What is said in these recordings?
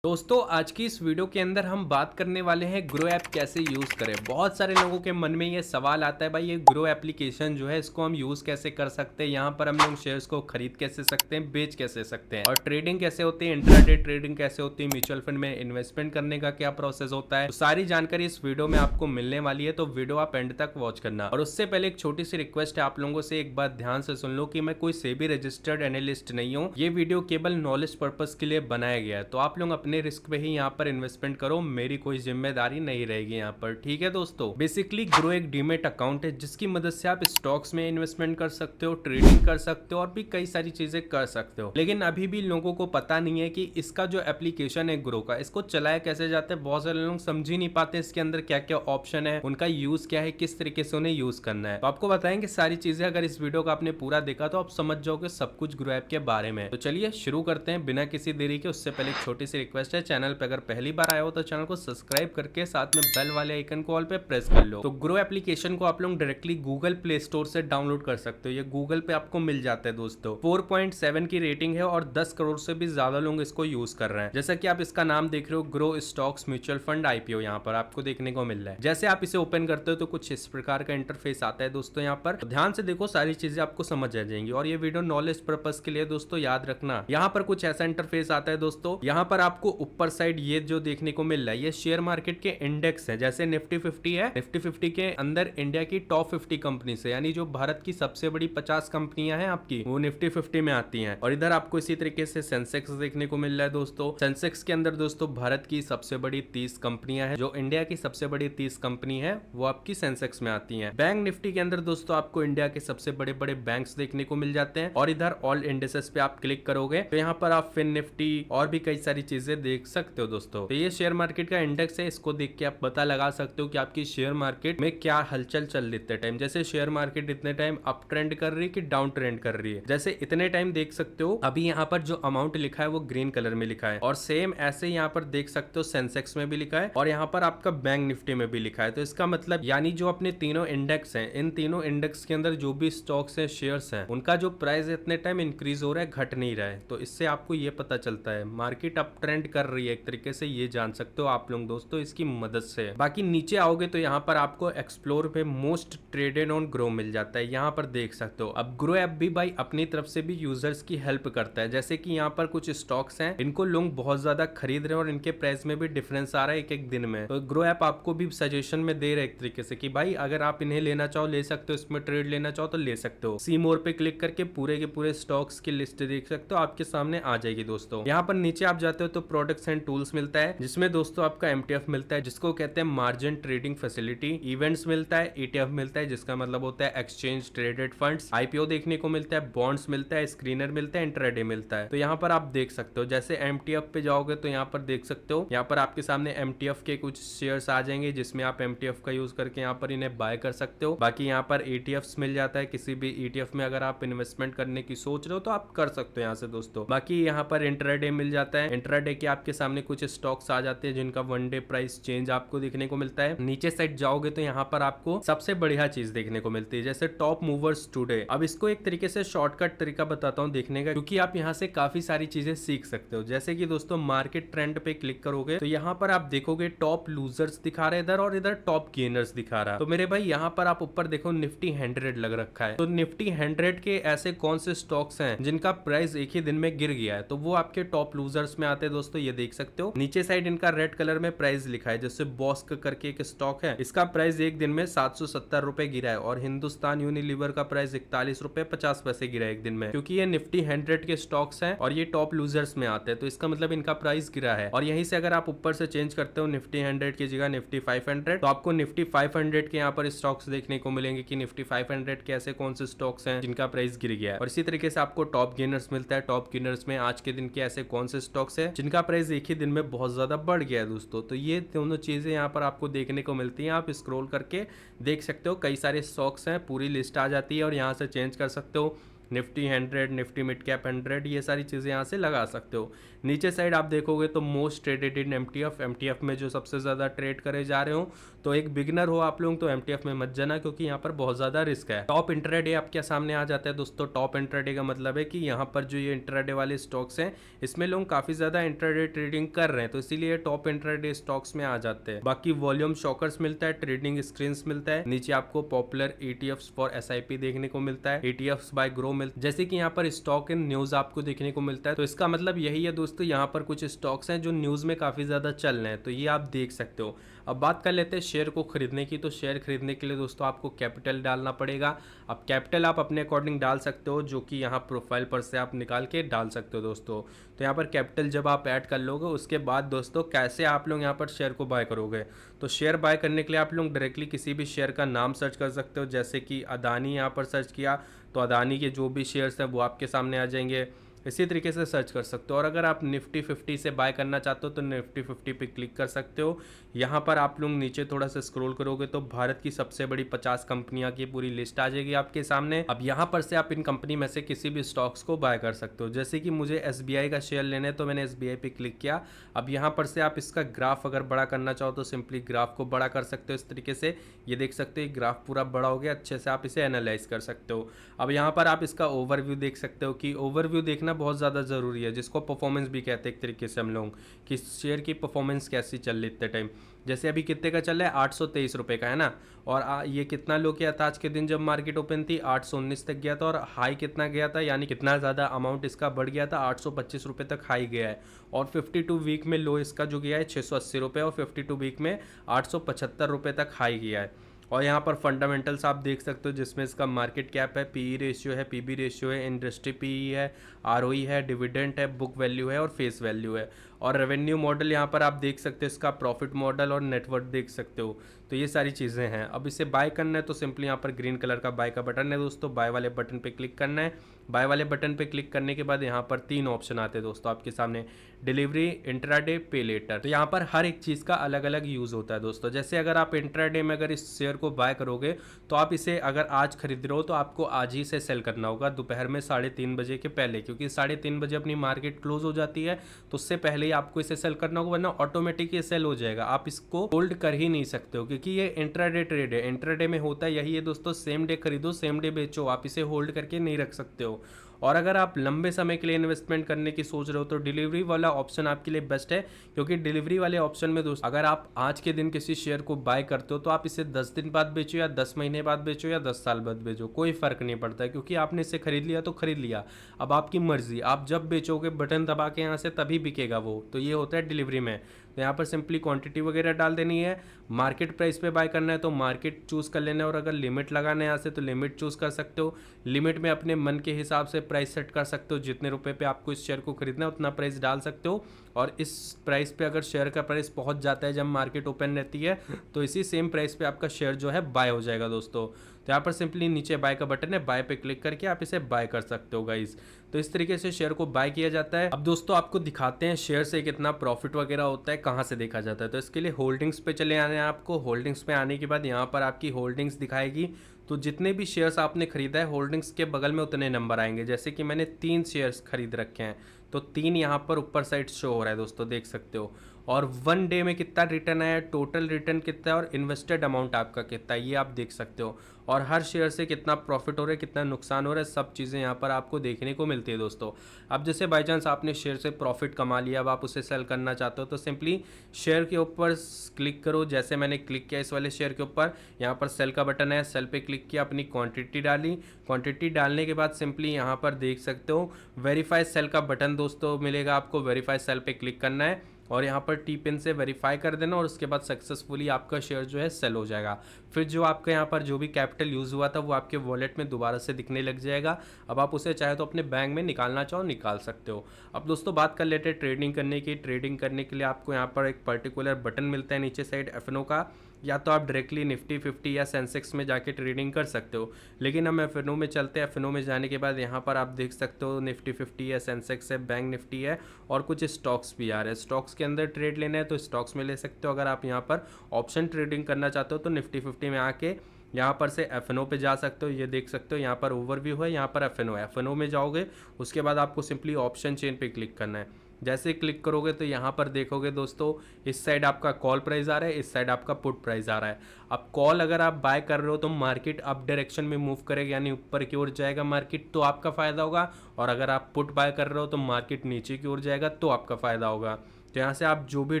दोस्तों आज की इस वीडियो के अंदर हम बात करने वाले हैं ग्रो ऐप कैसे यूज़ करें। बहुत सारे लोगों के मन में ये सवाल आता है, भाई ये ग्रो एप्लीकेशन जो है इसको हम यूज़ कैसे कर सकते हैं, यहाँ पर हम लोग शेयर्स को खरीद कैसे सकते हैं, बेच कैसे सकते हैं, और ट्रेडिंग कैसे होती है, इंट्राडे ट्रेडिंग कैसे होती है, म्यूचुअल फंड में इन्वेस्टमेंट करने का क्या प्रोसेस होता है। तो सारी जानकारी इस वीडियो में आपको मिलने वाली है, तो वीडियो आप एंड तक वॉच करना। और उससे पहले एक छोटी सी रिक्वेस्ट है, आप लोगों से एक बात ध्यान से सुन लो कि मैं कोई सेबी रजिस्टर्ड एनालिस्ट नहीं हूँ। ये वीडियो केवल नॉलेज पर्पज के लिए बनाया गया है, तो आप लोग अपने रिस्क पे ही यहाँ पर इन्वेस्टमेंट करो, मेरी कोई जिम्मेदारी नहीं रहेगी यहाँ पर। ठीक है दोस्तों, बेसिकली ग्रो एक डीमेट अकाउंट है जिसकी मदद से आप स्टॉक्स में इन्वेस्टमेंट कर सकते हो, ट्रेडिंग कर सकते हो और भी कई सारी चीजें कर सकते हो। लेकिन अभी भी लोगों को पता नहीं है कि इसका जो एप्लीकेशन है ग्रो का, इसको चलाया कैसे जाता है। बहुत सारे लोग समझ ही नहीं पाते इसके अंदर क्या क्या ऑप्शन है, उनका यूज क्या है, किस तरीके से उन्हें यूज करना है। तो आपको बताएंगे सारी चीजें। अगर इस वीडियो को आपने पूरा देखा तो आप समझ जाओगे सब कुछ ग्रो ऐप के बारे में। तो चलिए शुरू करते हैं बिना किसी देरी के। उससे पहले एक छोटी सी रिक्वेस्ट है, चैनल पे अगर पहली बार आया हो तो चैनल को सब्सक्राइब करके साथ में बेल वाले आइकन को ऑल पे प्रेस कर लो। तो ग्रो एप्लीकेशन को आप लोग डायरेक्टली गूगल प्ले स्टोर से डाउनलोड कर सकते हो। ये गूगल पे आपको मिल जाता है दोस्तों। 4.7 की रेटिंग है और 10 करोड़ से भी ज्यादा लोग इसको यूज कर रहे हैं। जैसा कि आप इसका नाम देख रहे हो, grow stocks mutual fund IPO, यहाँ पर आपको देखने को मिल रहा है। जैसे आप इसे ओपन करते हो तो कुछ इस प्रकार का इंटरफेस आता है दोस्तों। यहाँ पर ध्यान से देखो, सारी चीजें आपको समझ आ जाएंगी। और ये वीडियो नॉलेज पर्पज के लिए दोस्तों, याद रखना। यहाँ पर कुछ ऐसा इंटरफेस आता है दोस्तों। यहाँ पर आपको ऊपर साइड ये जो देखने को मिल रहा है, ये शेयर मार्केट के इंडेक्स है। जैसे निफ्टी 50 है, निफ्टी 50 के अंदर इंडिया की टॉप 50 कंपनी से, यानी जो भारत की सबसे बड़ी 50 कंपनियां हैं आपकी, वो निफ्टी 50 में आती हैं। और इधर आपको इसी तरीके से सेंसेक्स देखने को मिल रहा है दोस्तों। सेंसेक्स के अंदर दोस्तों भारत की सबसे बड़ी 30 कंपनियां हैं। जो इंडिया की सबसे बड़ी 30 कंपनी है वो आपकी सेंसेक्स में आती है। बैंक निफ्टी के अंदर दोस्तों आपको इंडिया के सबसे बड़े बड़े बैंक्स देखने को मिल जाते हैं। और इधर ऑल इंडेसेस पे आप क्लिक करोगे तो यहाँ पर आप फिन निफ्टी और भी कई सारी चीजें देख सकते हो दोस्तों। तो ये शेयर मार्केट का इंडेक्स है, इसको देख के आप पता लगा सकते हो कि आपकी शेयर मार्केट में क्या हलचल चल रही है टाइम। जैसे शेयर मार्केट इतने टाइम अप ट्रेंड कर रही है कि डाउन ट्रेंड कर रही है। जैसे इतने टाइम देख सकते हो, अभी यहाँ पर जो अमाउंट लिखा है वो ग्रीन कलर में लिखा है। और सेम ऐसे यहाँ पर देख सकते हो सेंसेक्स में भी लिखा है और यहाँ पर आपका बैंक निफ्टी में भी लिखा है। तो इसका मतलब यानी जो अपने तीनों इंडेक्स हैं, इन तीनों इंडेक्स के अंदर जो भी स्टॉक्स हैं, शेयर्स हैं, उनका जो प्राइस इतने टाइम इंक्रीज हो रहा है, घट नहीं रहा है। तो इससे आपको ये पता चलता है मार्केट अप ट्रेंड कर रही है, एक तरीके से ये जान सकते हो आप लोग दोस्तों इसकी मदद से। बाकी नीचे आओगे तो यहाँ पर आपको एक्सप्लोर पे मोस्ट ट्रेडेड ऑन ग्रो मिल जाता है, यहाँ पर देख सकते हो। अब ग्रो ऐप भी भाई अपनी तरफ से भी यूजर्स की हेल्प करता है। जैसे कि यहाँ पर कुछ स्टॉक्स हैं, इनको लोग बहुत ज्यादा खरीद रहे हैं और इनके प्राइस में भी डिफरेंस आ रहा है एक एक दिन में। तो ग्रो ऐप आपको भी सजेशन में दे रहे एक तरीके से कि भाई अगर आप इन्हें लेना चाहो ले सकते हो, इसमें ट्रेड लेना चाहो तो ले सकते हो। सी मोर पे क्लिक करके पूरे के पूरे स्टॉक्स की लिस्ट देख सकते हो, आपके सामने आ जाएगी दोस्तों। यहाँ पर नीचे आप जाते हो तो प्रोडक्ट्स एंड टूल्स मिलता है, जिसमें दोस्तों आपका एमटीएफ मिलता है जिसको कहते हैं मार्जिन ट्रेडिंग फैसिलिटी, इवेंट्स मिलता है, ईटीएफ मिलता है जिसका मतलब होता है एक्सचेंज ट्रेडेड फंड्स, आईपीओ देखने को मिलता है, बॉन्ड्स मिलता है, स्क्रीनर मिलता है, इंट्राडे मिलता है। तो यहाँ पर आप देख सकते हो, जैसे एमटीएफ पे जाओगे तो यहाँ पर देख सकते हो, यहाँ पर आपके सामने एमटीएफ के कुछ शेयर्स आ जाएंगे जिसमें आप एमटीएफ का यूज करके यहाँ पर इन्हें बाय कर सकते हो। बाकी यहाँ पर ईटीएफ्स मिल जाता है, किसी भी ईटीएफ में अगर आप इन्वेस्टमेंट करने की सोच रहे हो तो आप कर सकते हो यहाँ से दोस्तों। बाकी यहाँ पर इंट्राडे मिल जाता है, इंट्राडे के आपके सामने कुछ स्टॉक्स आ जाते हैं जिनका वन डे प्राइस चेंज आपको देखने को मिलता है। नीचे साइड जाओगे तो यहाँ पर आपको सबसे बढ़िया चीज देखने को मिलती है, जैसे टॉप मूवर्स टुडे। अब इसको एक तरीके से शॉर्टकट तरीका बताता हूँ देखने का, क्योंकि आप यहाँ से काफी सारी चीजें सीख सकते हो। जैसे कि दोस्तों मार्केट ट्रेंड पे क्लिक करोगे तो यहाँ पर आप देखोगे टॉप लूजर्स दिखा रहे इधर और इधर टॉप गेनर्स दिखा रहा है। तो मेरे भाई यहाँ पर आप ऊपर देखो निफ्टी 100 लग रखा है। तो निफ्टी 100 के ऐसे कौन से स्टॉक्स हैं जिनका प्राइस एक ही दिन में गिर गया है, तो वो आपके टॉप लूजर्स में आते हैं दोस्तों। ये देख सकते हो नीचे साइड इनका रेड कलर में प्राइस लिखा है, जैसे बॉस्क करके एक स्टॉक है, इसका प्राइस एक दिन में 770 रुपए गिरा है। और हिंदुस्तान यूनिलीवर का प्राइस 41 रुपए 50 पैसे गिरा है एक दिन में, क्योंकि ये निफ्टी 100 के स्टॉक्स हैं और ये टॉप लूजर्स में आते हैं, तो इसका मतलब इनका प्राइस गिरा है। और यहीं से अगर आप ऊपर से चेंज करते हो निफ्टी 100 की जगह निफ्टी 500, तो आपको निफ्टी 500 के यहाँ पर स्टॉक्स देखने को मिलेंगे कि निफ्टी 500 के ऐसे कौन से स्टॉक्स हैं जिनका प्राइस गिर गया है। और इसी तरीके से आपको टॉप गेनर्स मिलता है, टॉप गेनर्स में आज के दिन के ऐसे कौन से स्टॉक्स हैं जिनका प्राइस एक ही दिन में बहुत ज्यादा बढ़ गया है दोस्तों। तो ये दोनों चीजें यहाँ पर आपको देखने को मिलती हैं। आप स्क्रॉल करके देख सकते हो, कई सारे स्टॉक्स हैं, पूरी लिस्ट आ जाती है और यहाँ से चेंज कर सकते हो। निफ्टी 100, निफ्टी मिड कैप 100, ये सारी चीज़ें यहाँ से लगा सकते हो। नीचे साइड आप देखोगे तो मोस्ट ट्रेडेड इन एमटीएफ में जो सबसे ज़्यादा ट्रेड करे जा रहे हो, तो एक बिगनर हो आप लोग तो एमटीएफ में मत जाना, क्योंकि यहाँ पर बहुत ज़्यादा रिस्क है। टॉप इंट्राडे आपके सामने आ जाता है दोस्तों। टॉप इंट्राडे का मतलब है कि यहाँ पर जो ये इंट्राडे वाले स्टॉक्स हैं, इसमें लोग काफ़ी ज़्यादा इंट्राडे ट्रेडिंग कर रहे हैं, तो इसीलिए टॉप इंट्राडे स्टॉक्स में आ जाते हैं। बाकी वॉल्यूम शॉकर्स मिलता है, ट्रेडिंग स्क्रीन मिलता है, नीचे आपको पॉपुलर ईटीएफ्स फॉर एसआईपी देखने को मिलता है, ईटीएफ्स बाय ग्रो मिलता है, जैसे कि यहाँ पर स्टॉक इन न्यूज आपको देखने को मिलता है। तो इसका मतलब यही है दोस्तों, यहाँ पर कुछ स्टॉक्स हैं जो न्यूज में काफी ज्यादा चल रहे हैं, तो ये आप देख सकते हो। अब बात कर लेते हैं शेयर को खरीदने की। तो शेयर खरीदने के लिए दोस्तों आपको कैपिटल डालना पड़ेगा। अब कैपिटल आप अपने अकॉर्डिंग डाल सकते हो, जो कि यहाँ प्रोफाइल पर से आप निकाल के डाल सकते हो दोस्तों। तो यहाँ पर कैपिटल जब आप ऐड कर लोगे, उसके बाद दोस्तों कैसे आप लोग यहाँ पर शेयर को बाय करोगे। तो शेयर बाय करने के लिए आप लोग डायरेक्टली किसी भी शेयर का नाम सर्च कर सकते हो, जैसे कि अदानी यहाँ पर सर्च किया तो अदानी के जो भी शेयर्स हैं वो आपके सामने आ जाएंगे। इसी तरीके से सर्च कर सकते हो। और अगर आप निफ्टी 50 से बाय करना चाहते हो तो निफ्टी 50 पे क्लिक कर सकते हो। यहाँ पर आप लोग नीचे थोड़ा सा स्क्रॉल करोगे तो भारत की सबसे बड़ी 50 कंपनियां की पूरी लिस्ट आ जाएगी आपके सामने। अब यहाँ पर से आप इन कंपनी में से किसी भी स्टॉक्स को बाय कर सकते हो। जैसे कि मुझे एसबीआई का शेयर लेना है तो मैंने एसबीआई पे क्लिक किया। अब यहाँ पर से आप इसका ग्राफ अगर बड़ा करना चाहो तो सिंपली ग्राफ को बड़ा कर सकते हो इस तरीके से। ये देख सकते हो ग्राफ पूरा बड़ा हो गया, अच्छे से आप इसे एनालाइज कर सकते हो। अब यहाँ पर आप इसका ओवरव्यू देख सकते हो कि ओवरव्यू देखना बहुत ज़्यादा ज़रूरी है, जिसको परफॉर्मेंस भी कहते हैं एक तरीके से हम लोग, कि शेयर की परफॉर्मेंस कैसी चल रही इतने टाइम। जैसे अभी कितने का चल रहा है, 823 रुपये का है ना। और ये कितना लो किया था आज के दिन जब मार्केट ओपन थी, 819 तक गया था। और हाई कितना गया था, यानी कितना ज़्यादा अमाउंट इसका बढ़ गया था, 825 रुपये तक हाई गया है। और 52 वीक में लो इसका जो गया है 680 रुपये, और 52 वीक में 875 रुपये तक हाई गया है। और यहाँ पर फंडामेंटल्स आप देख सकते हो, जिसमें इसका मार्केट कैप है, पीई रेशियो है, पीबी रेशियो है, इंडस्ट्री पीई है, आरओई है, डिविडेंड है, बुक वैल्यू है और फेस वैल्यू है। और रेवेन्यू मॉडल यहाँ पर आप देख सकते हो, इसका प्रॉफिट मॉडल और नेटवर्क देख सकते हो। तो ये सारी चीज़ें हैं। अब इसे बाय करना है तो सिंपली यहाँ पर ग्रीन कलर का बाय का बटन है दोस्तों, बाय वाले बटन पे क्लिक करना है। बाय वाले बटन पे क्लिक करने के बाद यहाँ पर 3 ऑप्शन आते हैं दोस्तों आपके सामने, डिलीवरी, इंट्राडे, पे लेटर। तो यहाँ पर हर एक चीज़ का अलग अलग यूज़ होता है दोस्तों। जैसे अगर आप इंट्राडे में अगर इस शेयर को बाय करोगे तो आप इसे अगर आज खरीद रहे हो तो आपको आज ही से सेल करना होगा, दोपहर में 3:30 बजे के पहले, क्योंकि 3:30 बजे अपनी मार्केट क्लोज हो जाती है। तो उससे पहले ही आपको इसे सेल करना होगा, वरना ऑटोमेटिक ये सेल हो जाएगा। आप इसको होल्ड कर ही नहीं सकते हो, क्योंकि ये इंट्राडे ट्रेड है। इंट्राडे में होता है यही है दोस्तों, सेम डे खरीदो सेम डे बेचो, आप इसे होल्ड करके नहीं रख सकते हो। और अगर आप लंबे समय के लिए इन्वेस्टमेंट करने की सोच रहे हो तो डिलीवरी वाला ऑप्शन आपके लिए बेस्ट है, क्योंकि डिलीवरी वाले ऑप्शन में दोस्तों अगर आप आज के दिन किसी शेयर को बाय करते हो तो आप इसे 10 दिन बाद बेचो या 10 महीने बाद बेचो या 10 साल बाद बेचो, कोई फर्क नहीं पड़ता है, क्योंकि आपने इसे खरीद लिया तो खरीद लिया। अब आपकी मर्जी, आप जब बेचोगे बटन दबा के यहाँ से तभी बिकेगा वो। तो ये होता है डिलीवरी में। तो यहाँ पर सिंपली क्वांटिटी वगैरह डाल देनी है। मार्केट प्राइस पे बाय करना है तो मार्केट चूज कर लेना है, और अगर लिमिट लगाना है यहाँ से तो लिमिट चूज कर सकते हो। लिमिट में अपने मन के हिसाब से प्राइस सेट कर सकते हो, जितने रुपए पे आपको इस शेयर को खरीदना है उतना प्राइस डाल सकते हो। और इस प्राइस पे अगर शेयर का प्राइस पहुंच जाता है जब मार्केट ओपन रहती है, तो इसी सेम प्राइस पे आपका शेयर जो है बाय हो जाएगा दोस्तों। तो यहाँ पर सिंपली नीचे बाय का बटन है, बाय पे क्लिक करके आप इसे बाय कर सकते हो गाइस। तो इस तरीके से शेयर को बाय किया जाता है। अब दोस्तों आपको दिखाते हैं शेयर से कितना प्रॉफिट वगैरह होता है, कहाँ से देखा जाता है। तो इसके लिए होल्डिंग्स पे चले आने हैं आपको। होल्डिंग्स पे आने के बाद यहाँ पर आपकी होल्डिंग्स दिखाएगी। तो जितने भी शेयर्स आपने खरीदा है होल्डिंग्स के बगल में उतने नंबर आएंगे। जैसे कि मैंने 3 शेयर्स खरीद रखे हैं, तो 3 यहाँ पर ऊपर साइड शो हो रहा है दोस्तों, देख सकते हो। और 1 डे में कितना रिटर्न आया, टोटल रिटर्न कितना है और इन्वेस्टेड अमाउंट आपका कितना है, ये आप देख सकते हो। और हर शेयर से कितना प्रॉफिट हो रहा है, कितना नुकसान हो रहा है, सब चीज़ें यहाँ पर आपको देखने को मिलती है दोस्तों। अब जैसे बाई चांस आपने शेयर से प्रॉफिट कमा लिया, अब आप उसे सेल करना चाहते हो तो सिंपली शेयर के ऊपर क्लिक करो। जैसे मैंने क्लिक किया इस वाले शेयर के ऊपर, यहाँ पर सेल का बटन है, सेल पे क्लिक किया, अपनी क्वांटिटी डाली। क्वांटिटी डालने के बाद सिंपली यहाँ पर देख सकते हो वेरीफाई सेल का बटन दोस्तों मिलेगा आपको। वेरीफाई सेल पे क्लिक करना है और यहाँ पर टी पिन से वेरीफाई कर देना, और उसके बाद सक्सेसफुली आपका शेयर जो है सेल हो जाएगा। फिर जो आपका यहाँ पर जो भी कैपिटल यूज़ हुआ था वो आपके वॉलेट में दोबारा से दिखने लग जाएगा। अब आप उसे चाहे तो अपने बैंक में निकालना चाहो निकाल सकते हो। अब दोस्तों बात कर लेते हैं ट्रेडिंग करने की। ट्रेडिंग करने के लिए आपको यहाँ पर एक पर्टिकुलर बटन मिलता है नीचे साइड एफएनओ का, या तो आप डायरेक्टली निफ्टी 50 या सेंसेक्स में जाके ट्रेडिंग कर सकते हो। लेकिन हम एफएनओ में चलते हैं। एफएनओ में जाने के बाद यहाँ पर आप देख सकते हो निफ्टी 50 है, सेंसेक्स है, बैंक निफ्टी है और कुछ स्टॉक्स भी आ रहे हैं। स्टॉक्स के अंदर ट्रेड लेना है तो स्टॉक्स में ले सकते हो। अगर आप यहाँ पर ऑप्शन ट्रेडिंग करना चाहते हो तो निफ्टी 50 में आके यहाँ पर से FNO पे जा सकते हो, ये देख सकते हो यहाँ पर ओवरव्यू है, यहाँ पर FNO में जाओगे, उसके बाद आपको सिंपली ऑप्शन चेन पे क्लिक करना है। जैसे क्लिक करोगे तो यहाँ पर देखोगे दोस्तों, इस साइड आपका कॉल प्राइस आ रहा है, इस साइड आपका पुट प्राइस आ रहा है। अब कॉल अगर आप बाय कर रहे हो तो मार्केट अप डायरेक्शन में मूव करेगा, यानी ऊपर की ओर जाएगा मार्केट, तो आपका फ़ायदा होगा। और अगर आप पुट बाय कर रहे हो तो मार्केट नीचे की ओर जाएगा, तो आपका फ़ायदा होगा। तो यहाँ से आप जो भी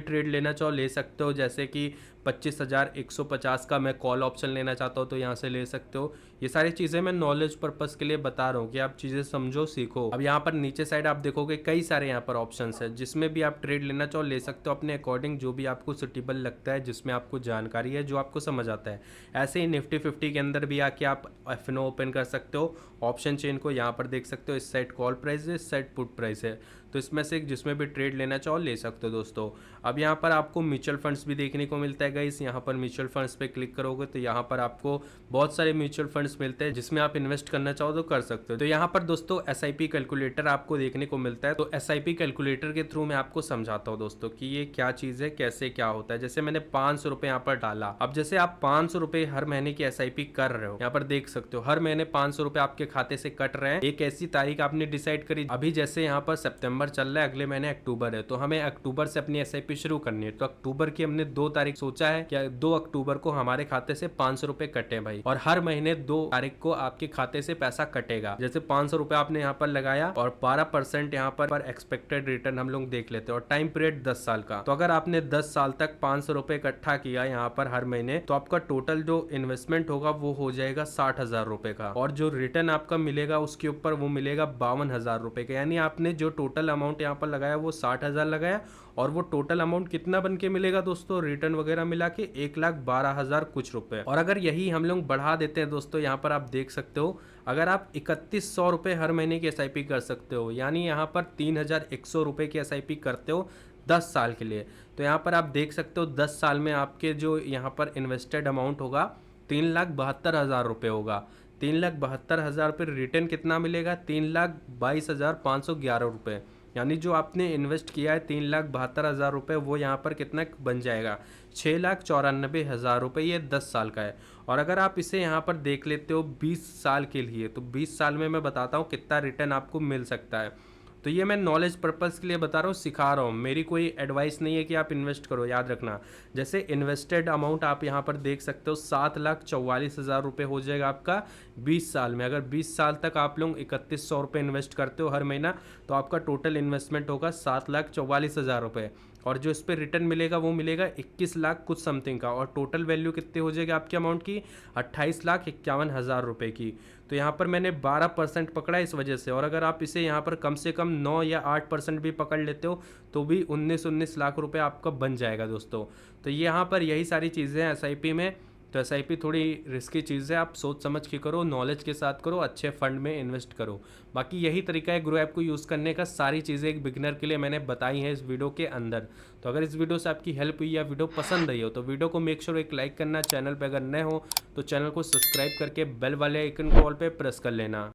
ट्रेड लेना चाहो ले सकते हो, जैसे कि 25,150 का मैं कॉल ऑप्शन लेना चाहता हूँ तो यहाँ से ले सकते हो। ये सारी चीज़ें मैं नॉलेज पर्पस के लिए बता रहा हूँ कि आप चीज़ें समझो, सीखो। अब यहाँ पर नीचे साइड आप देखोगे कई सारे यहाँ पर ऑप्शंस है, जिसमें भी आप ट्रेड लेना चाहो ले सकते हो अपने अकॉर्डिंग, जो भी आपको सुटेबल लगता है, जिसमें आपको जानकारी है, जो आपको समझ आता है। ऐसे ही निफ्टी 50 के अंदर भी आके आप FNO ओपन कर सकते हो, ऑप्शन चेन को यहाँ पर देख सकते हो, इस साइड कॉल प्राइस है, इस साइड पुट प्राइस है, तो इसमें से जिसमें भी ट्रेड लेना चाहो ले सकते हो दोस्तों। अब यहाँ पर आपको म्यूचुअल फंड्स भी देखने को मिलता है गाइस, यहाँ पर म्यूचुअल फंड्स पे क्लिक करोगे तो यहाँ पर आपको बहुत सारे म्यूचुअल फंड्स मिलते हैं, जिसमें आप इन्वेस्ट करना चाहो तो कर सकते हो। तो यहाँ पर दोस्तों SIP कैलकुलेटर आपको देखने को मिलता है, तो SIP कैलकुलेटर के थ्रू मैं आपको समझाता हूँ दोस्तों कि ये क्या चीज़ है, कैसे क्या होता है। जैसे मैंने 500 रुपये यहाँ पर डाला, अब जैसे आप 500 रुपये हर महीने की SIP कर रहे हो, यहाँ पर देख सकते हो हर महीने 500 रुपये आपके खाते से कट रहे हैं। एक ऐसी तारीख आपने डिसाइड करी, अभी जैसे यहाँ पर सितंबर चल रहा है, अगले महीने अक्टूबर है, तो हमें अक्टूबर से अपनी SIP शुरू करनी है। तो अक्टूबर की हमने 2 तारीख सोचा है कि 2 अक्टूबर को हमारे खाते से 500 रुपए कटे भाई, और हर महीने 2 तारीख को आपके खाते से पैसा कटेगा। जैसे 500 रुपए आपने यहाँ पर लगाया और 12% यहाँ पर एक्सपेक्टेड रिटर्न हम लोग देख लेते हैं, और टाइम पीरियड 10 साल का। तो अगर आपने 10 साल तक 500 रुपए इकट्ठा किया यहाँ पर हर महीने, तो आपका टोटल जो इन्वेस्टमेंट होगा वो हो जाएगा 60,000 रुपए का, और जो रिटर्न आपका मिलेगा उसके ऊपर वो मिलेगा 52,000 रुपए का। यानी आपने जो टोटल अमाउंट यहाँ पर लगाया वो 60,000 लगाया, और वो टोटल अमाउंट कितना बन के मिलेगा दोस्तों, रिटर्न वगैरह मिला के 1,12,000 कुछ रुपए। और अगर यही हम लोग बढ़ा देते हैं दोस्तों, यहाँ पर आप देख सकते हो, अगर आप 3100 रुपये हर महीने की SIP कर सकते हो, यानी यहाँ पर 3,100 रुपये की SIP करते हो 10 साल के लिए, तो यहाँ पर आप देख सकते हो 10 साल में आपके जो यहाँ पर इन्वेस्टेड अमाउंट होगा 3,72,000 रुपये होगा। 3,72,000 पर रिटर्न कितना मिलेगा, 3,22,511 रुपये। यानी जो आपने इन्वेस्ट किया है 3,72,000 रुपये, वो यहाँ पर कितना बन जाएगा, 6,94,000 रुपये, ये 10 साल का है। और अगर आप इसे यहाँ पर देख लेते हो 20 साल के लिए, तो 20 साल में मैं बताता हूँ कितना रिटर्न आपको मिल सकता है। तो ये मैं नॉलेज पर्पस के लिए बता रहा हूँ, सिखा रहा हूँ, मेरी कोई एडवाइस नहीं है कि आप इन्वेस्ट करो, याद रखना। जैसे इन्वेस्टेड अमाउंट आप यहाँ पर देख सकते हो 7,44,000 रुपये हो जाएगा आपका 20 साल में। अगर 20 साल तक आप लोग 3,100 रुपये इन्वेस्ट करते हो हर महीना, तो आपका टोटल इन्वेस्टमेंट होगा 7,44,000 रुपये, और जो इस पर रिटर्न मिलेगा वो मिलेगा 21 लाख कुछ समथिंग का, और टोटल वैल्यू कितनी हो जाएगी आपके अमाउंट की, 28,51,000 रुपये की। तो यहाँ पर मैंने 12% पकड़ा इस वजह से, और अगर आप इसे यहाँ पर कम से कम 9 या 8% भी पकड़ लेते हो तो भी 19 लाख रुपए आपका बन जाएगा दोस्तों। तो यहाँ पर यही सारी चीज़ें हैं SIP में। तो SIP थोड़ी रिस्की चीज़ है, आप सोच समझ के करो, नॉलेज के साथ करो, अच्छे फंड में इन्वेस्ट करो। बाकी यही तरीका है ग्रो ऐप को यूज़ करने का, सारी चीज़ें एक बिगिनर के लिए मैंने बताई हैं इस वीडियो के अंदर। तो अगर इस वीडियो से आपकी हेल्प हुई या वीडियो पसंद आई हो तो वीडियो को मेक श्योर एक लाइक करना, चैनल पर अगर नए हो तो चैनल को सब्सक्राइब करके बेल वाले आइकन को ऑल पे प्रेस कर लेना।